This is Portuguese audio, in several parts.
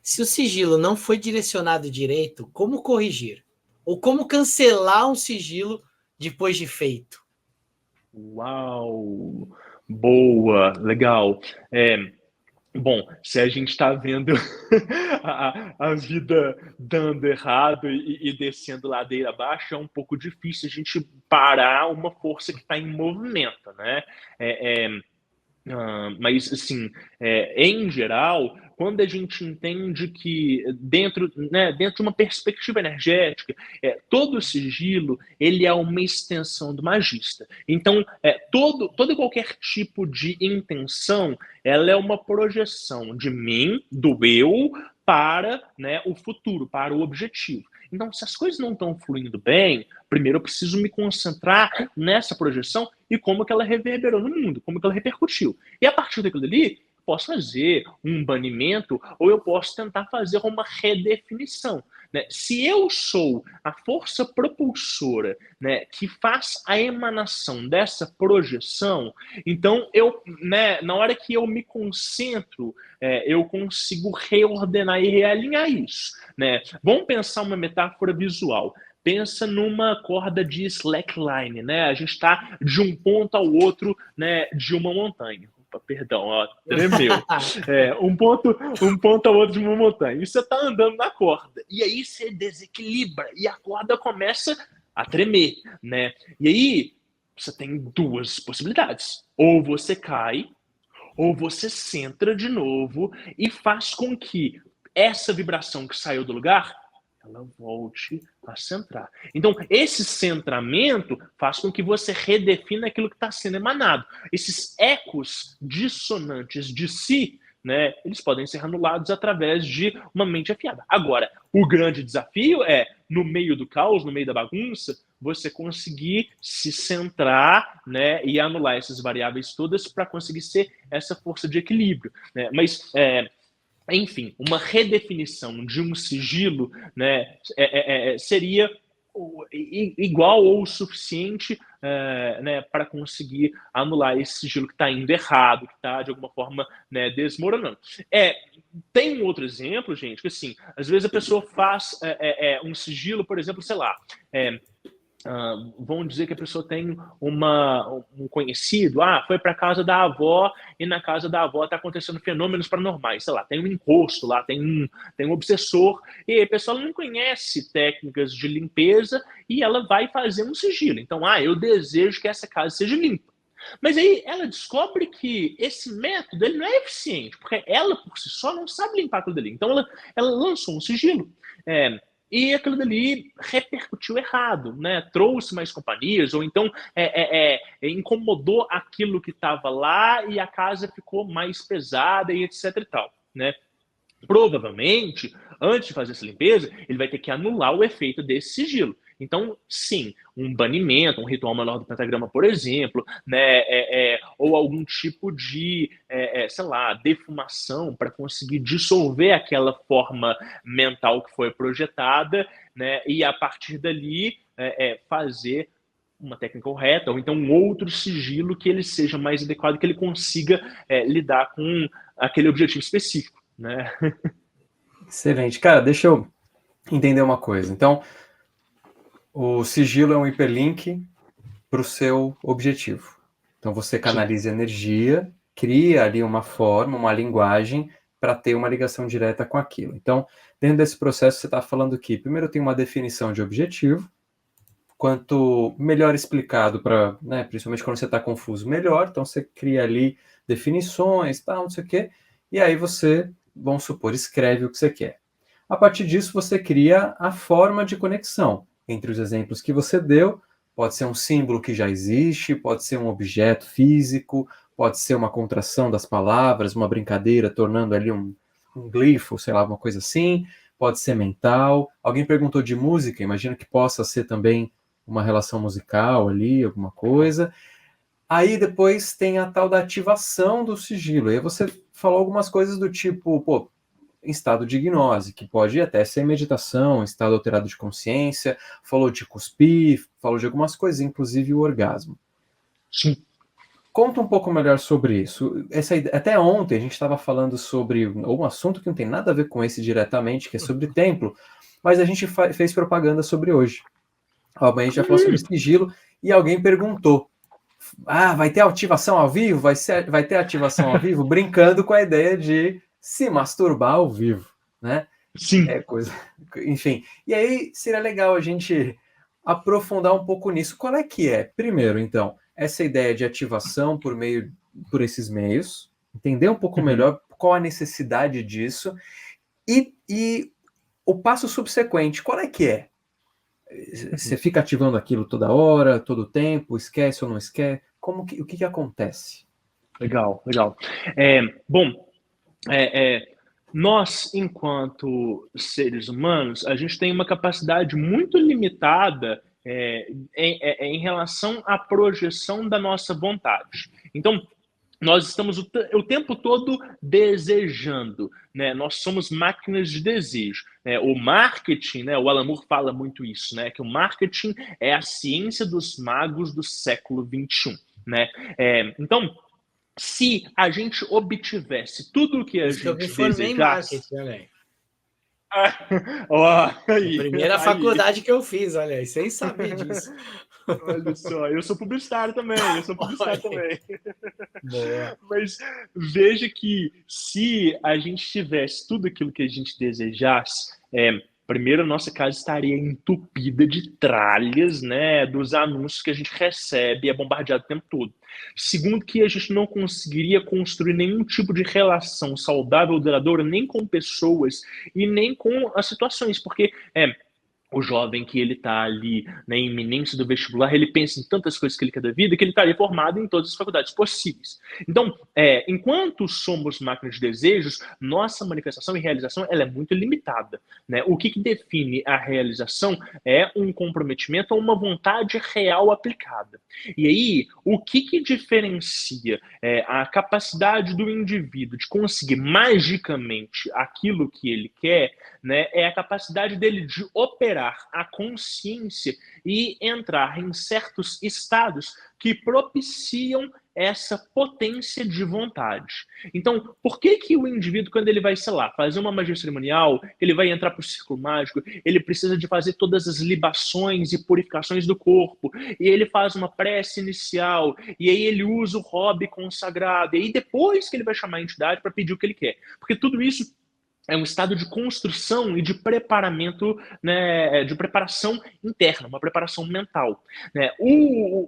Se o sigilo não foi direcionado direito, como corrigir? Ou como cancelar um sigilo depois de feito? Uau! Boa, legal. Bom, se a gente está vendo a vida dando errado e descendo ladeira abaixo, é um pouco difícil a gente parar uma força que está em movimento, né? É, é, mas, assim, em geral, quando a gente entende que dentro, né, dentro de uma perspectiva energética, todo sigilo ele é uma extensão do magista. Então, todo e qualquer tipo de intenção, ela é uma projeção de mim, do eu, para, né, o futuro, para o objetivo. Então, se as coisas não estão fluindo bem, primeiro eu preciso me concentrar nessa projeção e como que ela reverberou no mundo, como que ela repercutiu. E a partir daquilo dali, posso fazer um banimento ou eu posso tentar fazer uma redefinição. Né? Se eu sou a força propulsora, né, que faz a emanação dessa projeção, então eu, né, na hora que eu me concentro, eu consigo reordenar e realinhar isso. Né? Vamos pensar uma metáfora visual. Pensa numa corda de slackline, né? A gente está de um ponto ao outro, né, de uma montanha. Opa, perdão, ó, tremeu. Um ponto ao outro de uma montanha. E você está andando na corda. E aí você desequilibra e a corda começa a tremer, né? E aí você tem duas possibilidades. Ou você cai, ou você centra de novo e faz com que essa vibração que saiu do lugar ela volte a centrar. Então, esse centramento faz com que você redefina aquilo que está sendo emanado. Esses ecos dissonantes de si, né, eles podem ser anulados através de uma mente afiada. Agora, o grande desafio é, no meio do caos, no meio da bagunça, você conseguir se centrar, né, e anular essas variáveis todas para conseguir ser essa força de equilíbrio. Né? Mas enfim, uma redefinição de um sigilo, né, seria igual ou o suficiente, né, para conseguir anular esse sigilo que está indo errado, que está de alguma forma, né, desmoronando. Tem um outro exemplo, gente, que assim, às vezes a pessoa faz um sigilo, por exemplo, sei lá, vamos dizer que a pessoa tem um conhecido, foi para casa da avó e na casa da avó está acontecendo fenômenos paranormais, sei lá, tem um encosto lá, tem um obsessor, e a pessoa não conhece técnicas de limpeza e ela vai fazer um sigilo. Então, eu desejo que essa casa seja limpa. Mas aí ela descobre que esse método ele não é eficiente, porque ela por si só não sabe limpar aquilo dali. Então ela lançou um sigilo. E aquilo dali repercutiu errado, né? Trouxe mais companhias, ou então incomodou aquilo que estava lá e a casa ficou mais pesada e etc e tal, né? Provavelmente, antes de fazer essa limpeza, ele vai ter que anular o efeito desse sigilo. Então, sim, um banimento, um ritual menor do pentagrama, por exemplo, né, ou algum tipo de, sei lá, defumação para conseguir dissolver aquela forma mental que foi projetada, né, e a partir dali fazer uma técnica correta, ou então um outro sigilo que ele seja mais adequado, que ele consiga lidar com aquele objetivo específico. Né? Excelente. Cara, deixa eu entender uma coisa. Então, o sigilo é um hiperlink para o seu objetivo. Então, você canaliza energia, cria ali uma forma, uma linguagem para ter uma ligação direta com aquilo. Então, dentro desse processo, você está falando que primeiro tem uma definição de objetivo, quanto melhor explicado, né, principalmente quando você está confuso, melhor. Então, você cria ali definições, tal, não sei o quê, e aí você, vamos supor, escreve o que você quer. A partir disso, você cria a forma de conexão entre os exemplos que você deu. Pode ser um símbolo que já existe, pode ser um objeto físico, pode ser uma contração das palavras, uma brincadeira, tornando ali um glifo, sei lá, uma coisa assim. Pode ser mental. Alguém perguntou de música, imagino que possa ser também uma relação musical ali, alguma coisa. Aí depois tem a tal da ativação do sigilo. Aí você falou algumas coisas do tipo, em estado de gnose, que pode até ser meditação, estado alterado de consciência, falou de cuspir, falou de algumas coisas, inclusive o orgasmo. Sim. Conta um pouco melhor sobre isso. Até ontem a gente estava falando sobre um assunto que não tem nada a ver com esse diretamente, que é sobre templo, mas a gente fez propaganda sobre hoje. Amanhã a gente já falou sobre sigilo e alguém perguntou: vai ter ativação ao vivo? Vai ter ativação ao vivo? Brincando com a ideia de se masturbar ao vivo, né? Sim. Enfim, e aí seria legal a gente aprofundar um pouco nisso. Qual é que é? Primeiro, então, essa ideia de ativação por esses meios, entender um pouco melhor qual a necessidade disso e o passo subsequente, qual é que é? Você fica ativando aquilo toda hora, todo tempo, esquece ou não esquece? O que acontece? Legal. Bom, nós, enquanto seres humanos, a gente tem uma capacidade muito limitada em relação à projeção da nossa vontade. Então, nós estamos o tempo todo desejando, né? Nós somos máquinas de desejo. Né? O marketing, né? O Alan Moore fala muito isso, né? Que o marketing é a ciência dos magos do século XXI. Né? Então, se a gente obtivesse tudo o que a gente eu me formei em marketing, olha aí. Primeira faculdade que eu fiz, olha aí, sem saber disso. Olha só, eu sou publicitário também, Boa. Mas veja que se a gente tivesse tudo aquilo que a gente desejasse, primeiro, a nossa casa estaria entupida de tralhas, né, dos anúncios que a gente recebe e é bombardeado o tempo todo. Segundo, que a gente não conseguiria construir nenhum tipo de relação saudável, duradoura, nem com pessoas e nem com as situações, porque o jovem que ele está ali na iminência do vestibular, ele pensa em tantas coisas que ele quer da vida, que ele estaria formado em todas as faculdades possíveis. Então, enquanto somos máquinas de desejos, nossa manifestação e realização ela é muito limitada. Né? O que define a realização é um comprometimento ou uma vontade real aplicada. E aí, o que diferencia a capacidade do indivíduo de conseguir magicamente aquilo que ele quer, né, é a capacidade dele de operar a consciência e entrar em certos estados que propiciam essa potência de vontade. Então, por que o indivíduo, quando ele vai, sei lá, fazer uma magia cerimonial, ele vai entrar para o círculo mágico, ele precisa de fazer todas as libações e purificações do corpo, e ele faz uma prece inicial, e aí ele usa o hobby consagrado, e aí depois que ele vai chamar a entidade para pedir o que ele quer. Porque tudo isso é um estado de construção e de preparamento, né, de preparação interna, uma preparação mental. Né?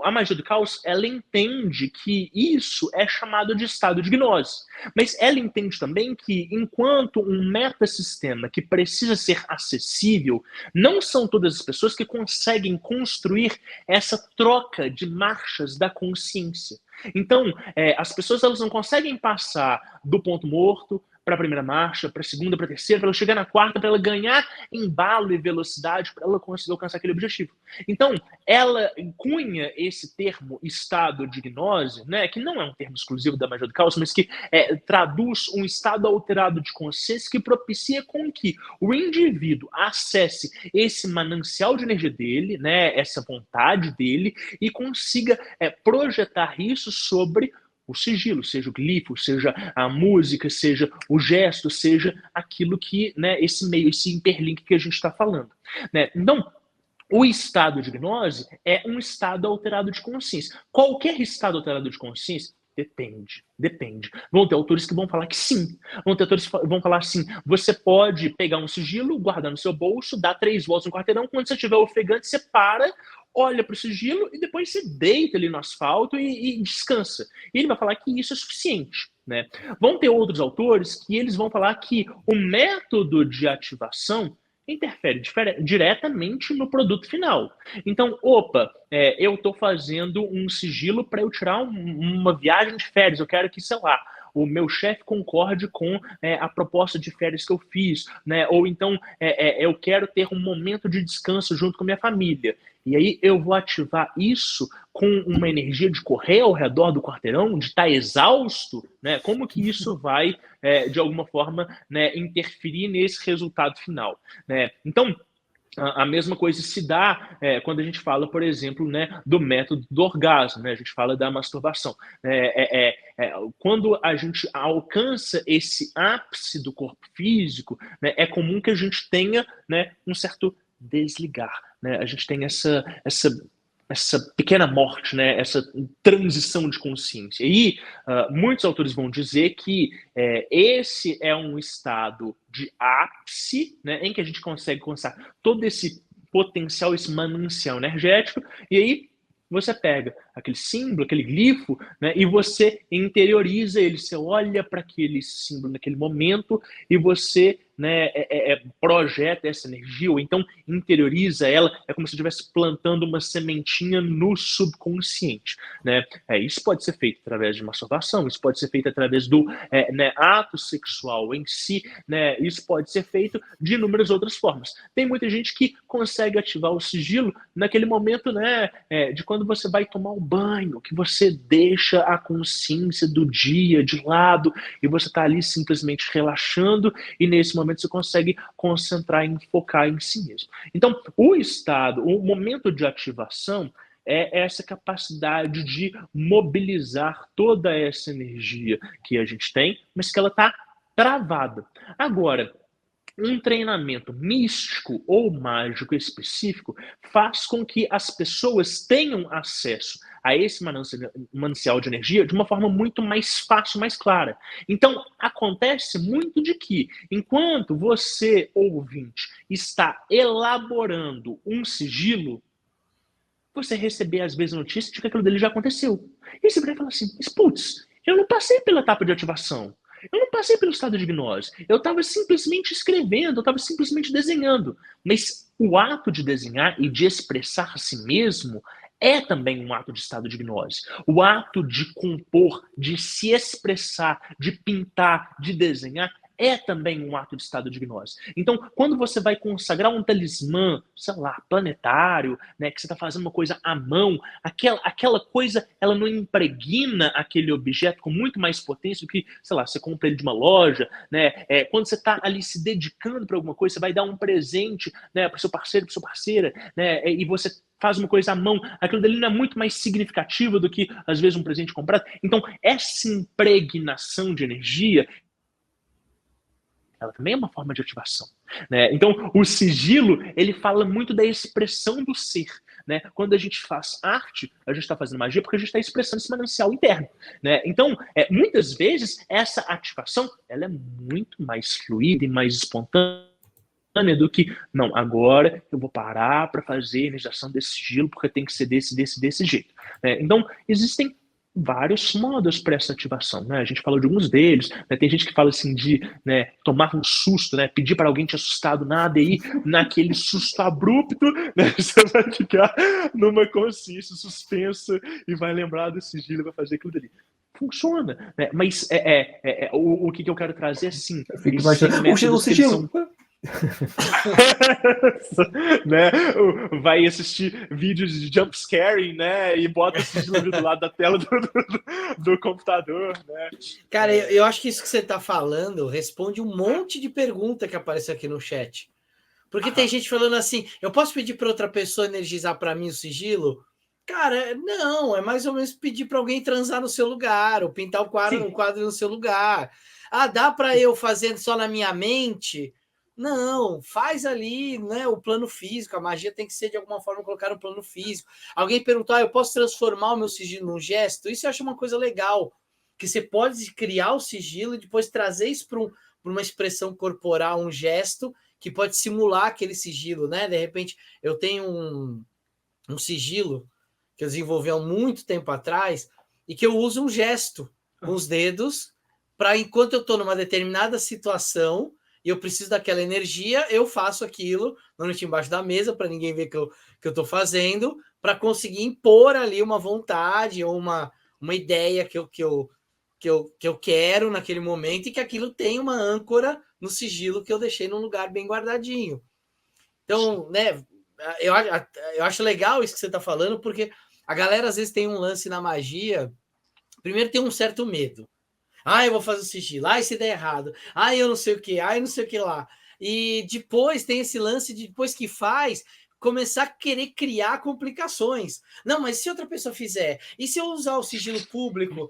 A magia do caos, ela entende que isso é chamado de estado de gnose. Mas ela entende também que, enquanto um metasistema que precisa ser acessível, não são todas as pessoas que conseguem construir essa troca de marchas da consciência. Então, as pessoas elas não conseguem passar do ponto morto para a primeira marcha, para a segunda, para a terceira, para ela chegar na quarta, para ela ganhar embalo e velocidade, para ela conseguir alcançar aquele objetivo. Então, ela cunha esse termo estado de gnose, né, que não é um termo exclusivo da magia do caos, mas que traduz um estado alterado de consciência que propicia com que o indivíduo acesse esse manancial de energia dele, né, essa vontade dele, e consiga projetar isso sobre o sigilo, seja o glifo, seja a música, seja o gesto, seja aquilo que, né, esse meio, esse hiperlink que a gente está falando. Né? Então, o estado de gnose é um estado alterado de consciência. Qualquer estado alterado de consciência, depende. Vão ter autores que vão falar que sim. Vão ter autores que vão falar assim, você pode pegar um sigilo, guardar no seu bolso, dar 3 voltas no quarteirão, quando você estiver ofegante, você para, olha para o sigilo e depois você deita ali no asfalto e descansa. E ele vai falar que isso é suficiente. Né? Vão ter outros autores que eles vão falar que o método de ativação interfere diretamente no produto final. Então, eu estou fazendo um sigilo para eu tirar uma viagem de férias, eu quero que, sei lá, o meu chefe concorde com a proposta de férias que eu fiz, né? Ou então eu quero ter um momento de descanso junto com a minha família. E aí eu vou ativar isso com uma energia de correr ao redor do quarteirão, de estar exausto, né? Como que isso vai, de alguma forma, né, interferir nesse resultado final? Né? Então, A mesma coisa se dá quando a gente fala, por exemplo, né, do método do orgasmo, né? A gente fala da masturbação. Quando a gente alcança esse ápice do corpo físico, né, é comum que a gente tenha, né, um certo desligar, né? A gente tem essa pequena morte, né, essa transição de consciência. E muitos autores vão dizer que esse é um estado de ápice, né, em que a gente consegue alcançar todo esse potencial, esse manancial energético, e aí você pega aquele símbolo, aquele glifo, né, e você interioriza ele, você olha para aquele símbolo naquele momento e você, né, projeta essa energia, ou então interioriza ela, é como se estivesse plantando uma sementinha no subconsciente. Né? Isso pode ser feito através de masturbação, isso pode ser feito através do né, ato sexual em si, né? Isso pode ser feito de inúmeras outras formas. Tem muita gente que consegue ativar o sigilo naquele momento, né, de quando você vai tomar um banho, que você deixa a consciência do dia de lado e você está ali simplesmente relaxando, e nesse momento você consegue concentrar e focar em si mesmo. Então, o momento de ativação é essa capacidade de mobilizar toda essa energia que a gente tem, mas que ela está travada. Agora, um treinamento místico ou mágico específico faz com que as pessoas tenham acesso a esse manancial de energia de uma forma muito mais fácil, mais clara. Então, acontece muito de que, enquanto você, ouvinte, está elaborando um sigilo, você receber, às vezes, a notícia de que aquilo dele já aconteceu. E você vai falar assim, putz, eu não passei pela etapa de ativação. Eu não passei pelo estado de gnose. Eu estava simplesmente escrevendo, eu estava simplesmente desenhando. Mas o ato de desenhar e de expressar a si mesmo é também um ato de estado de gnose. O ato de compor, de se expressar, de pintar, de desenhar, é também um ato de estado de gnose. Então, quando você vai consagrar um talismã, sei lá, planetário, né, que você está fazendo uma coisa à mão, aquela coisa, ela não impregna aquele objeto com muito mais potência do que, sei lá, você compra ele de uma loja, né? Quando você está ali se dedicando para alguma coisa, você vai dar um presente, né, para o seu parceiro, para sua parceira, né, e você faz uma coisa à mão, aquilo dali não é muito mais significativo do que, às vezes, um presente comprado. Então, essa impregnação de energia, ela também é uma forma de ativação. Né? Então, o sigilo, ele fala muito da expressão do ser. Né? Quando a gente faz arte, a gente está fazendo magia porque a gente está expressando esse manancial interno. Né? Então, muitas vezes, essa ativação ela é muito mais fluida e mais espontânea do que, não, agora eu vou parar para fazer a energização desse sigilo porque tem que ser desse jeito. Né? Então, existem vários modos para essa ativação, né? A gente falou de alguns deles, né? Tem gente que fala assim de, né, tomar um susto, né? Pedir para alguém te assustar do nada e naquele susto abrupto, né? Você vai ficar numa consciência suspensa e vai lembrar do sigilo e vai fazer aquilo dali. Funciona, né? Mas o que eu quero trazer é assim. Eu fico imaginando. O sigilo! Né? Vai assistir vídeos de jumpscaring, né? E bota o sigilo do lado da tela do computador, né? Cara, eu acho que isso que você tá falando responde um monte de pergunta que apareceu aqui no chat. Porque tem gente falando assim, eu posso pedir para outra pessoa energizar para mim o sigilo? Cara, não, é mais ou menos pedir para alguém transar no seu lugar, ou pintar o quadro no seu lugar. Ah, dá para eu fazer só na minha mente? Não, faz ali, né, o plano físico, a magia tem que ser de alguma forma colocar no plano físico. Alguém perguntou, eu posso transformar o meu sigilo num gesto? Isso eu acho uma coisa legal, que você pode criar o sigilo e depois trazer isso para uma expressão corporal, um gesto, que pode simular aquele sigilo, né? De repente, eu tenho um sigilo que eu desenvolvi há muito tempo atrás e que eu uso um gesto com os dedos para, enquanto eu estou numa determinada situação e eu preciso daquela energia, eu faço aquilo, normalmente embaixo da mesa, para ninguém ver que eu estou fazendo, para conseguir impor ali uma vontade ou uma ideia que eu quero naquele momento e que aquilo tem uma âncora no sigilo que eu deixei num lugar bem guardadinho. Então, né, eu acho legal isso que você está falando, porque a galera às vezes tem um lance na magia, primeiro tem um certo medo. Eu vou fazer o sigilo. Se der errado. Eu não sei o que. Eu não sei o que lá. E depois tem esse lance de, depois que faz, começar a querer criar complicações. Não, mas se outra pessoa fizer? E se eu usar o sigilo público?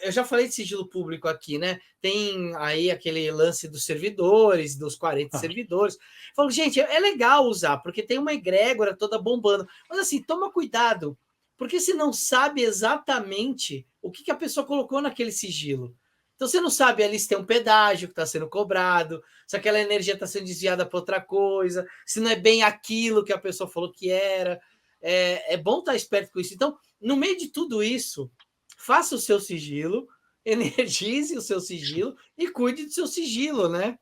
Eu já falei de sigilo público aqui, né? Tem aí aquele lance dos servidores, dos 40 servidores. Eu falo, gente, é legal usar, porque tem uma egrégora toda bombando. Mas assim, toma cuidado, porque você não sabe exatamente o que a pessoa colocou naquele sigilo. Então você não sabe ali se tem um pedágio que está sendo cobrado, se aquela energia está sendo desviada para outra coisa, se não é bem aquilo que a pessoa falou que era. É bom estar esperto com isso. Então, no meio de tudo isso, faça o seu sigilo, energize o seu sigilo e cuide do seu sigilo, né?